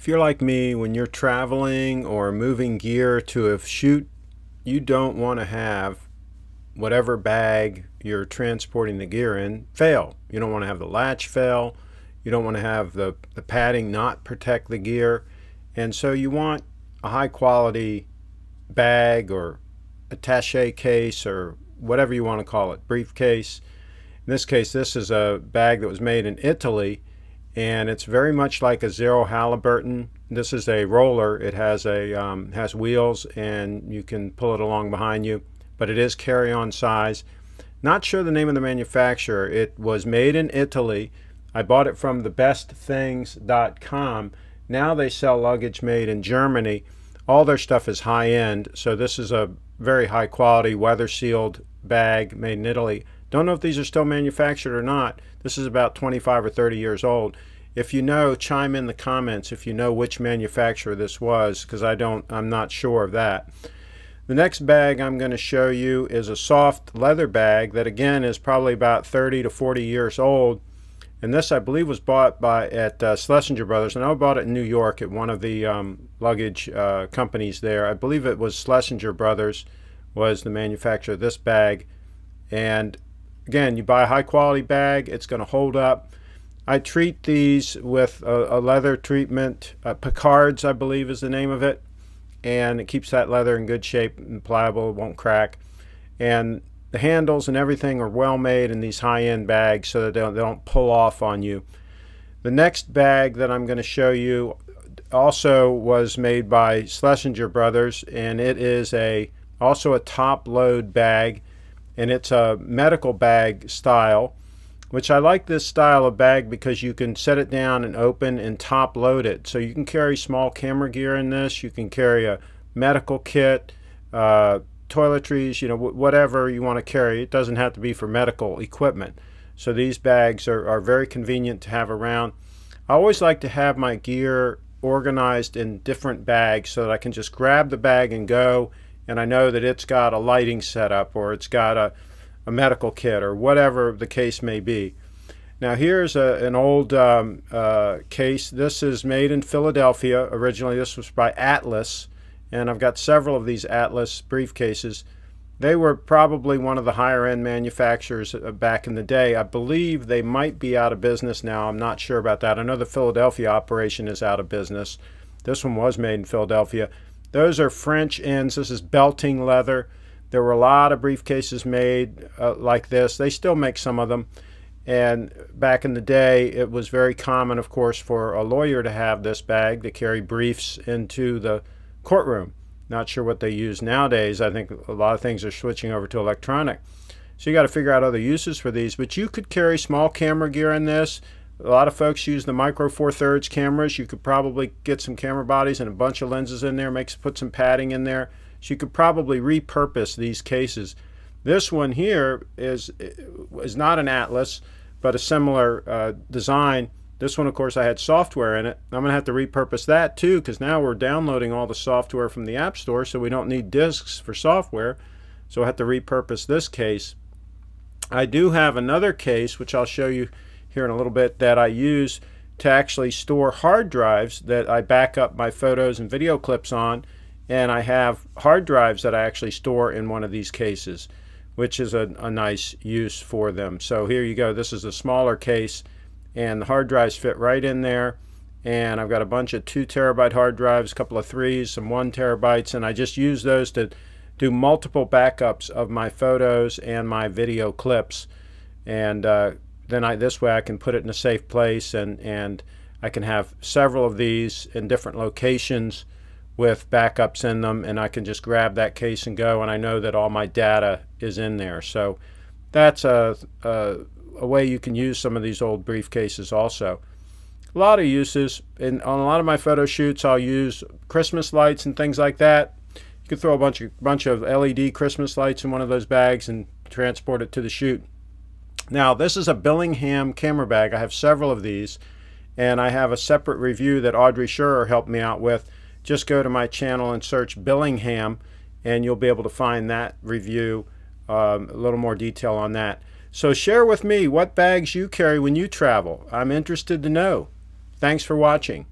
If you're like me, when you're traveling or moving gear to a shoot, you don't want to have whatever bag you're transporting the gear in fail. You don't want to have the latch fail. You don't want to have the padding not protect the gear. And so you want a high quality bag or attaché case or whatever you want to call it, briefcase. In this case, this is a bag that was made in Italy, and it's very much like a Zero Halliburton. This is a roller. It has has wheels, and you can pull it along behind you, but it is carry-on size. Not sure the name of the manufacturer. It was made in Italy. I bought it from thebestthings.com. Now they sell luggage made in Germany. All their stuff is high-end, so this is a very high-quality, weather-sealed bag made in Italy. Don't know if these are still manufactured or not. This is about 25 or 30 years old. If you know, chime in the comments if you know which manufacturer this was, because I'm not sure of that. The next bag I'm going to show you is a soft leather bag that again is probably about 30 to 40 years old. And this, I believe, was bought at Schlessinger Brothers, and I bought it in New York at one of the luggage companies there. I believe it was Schlessinger Brothers was the manufacturer of this bag. And again, you buy a high quality bag, it's going to hold up. I treat these with a leather treatment. Picards, I believe, is the name of it, and it keeps that leather in good shape and pliable. It won't crack. And the handles and everything are well made in these high-end bags so that they don't pull off on you. The next bag that I'm going to show you also was made by Schlessinger Brothers, and it is also a top load bag, and it's a medical bag style, which I like this style of bag because you can set it down and open and top load it. So you can carry small camera gear in this. You can carry a medical kit, toiletries, you know, whatever you want to carry. It doesn't have to be for medical equipment. So these bags are very convenient to have around. I always like to have my gear organized in different bags so that I can just grab the bag and go, and I know that it's got a lighting setup or it's got a medical kit or whatever the case may be. Now here's an old case. This is made in Philadelphia. Originally this was by Atlas, and I've got several of these Atlas briefcases. They were probably one of the higher end manufacturers back in the day. I believe they might be out of business now. I'm not sure about that. I know the Philadelphia operation is out of business. This one was made in Philadelphia. Those are French ends. This is belting leather. There were a lot of briefcases made like this. They still make some of them. And back in the day, it was very common, of course, for a lawyer to have this bag to carry briefs into the courtroom. Not sure what they use nowadays. I think a lot of things are switching over to electronic. So you got to figure out other uses for these. But you could carry small camera gear in this. A lot of folks use the micro 4/3 cameras. You could probably get some camera bodies and a bunch of lenses in there. Put some padding in there. So you could probably repurpose these cases. This one here is not an Atlas, but a similar design. This one, of course, I had software in it. I'm going to have to repurpose that too, because now we're downloading all the software from the App Store, so we don't need disks for software. So I have to repurpose this case. I do have another case, which I'll show you here in a little bit, that I use to actually store hard drives that I back up my photos and video clips on. And I have hard drives that I actually store in one of these cases, which is a nice use for them. So here you go. This is a smaller case, and the hard drives fit right in there. And I've got a bunch of 2 terabyte hard drives, a couple of 3s, some 1 terabytes, and I just use those to do multiple backups of my photos and my video clips. And then this way I can put it in a safe place, and I can have several of these in different locations with backups in them, and I can just grab that case and go, and I know that all my data is in there. So that's a way you can use some of these old briefcases also. A lot of uses. On a lot of my photo shoots, I'll use Christmas lights and things like that. You can throw a bunch of LED Christmas lights in one of those bags and transport it to the shoot. Now this is a Billingham camera bag. I have several of these, and I have a separate review that Audrey Scherer helped me out with. Just go to my channel and search Billingham, and you'll be able to find that review, a little more detail on that. So share with me what bags you carry when you travel. I'm interested to know. Thanks for watching.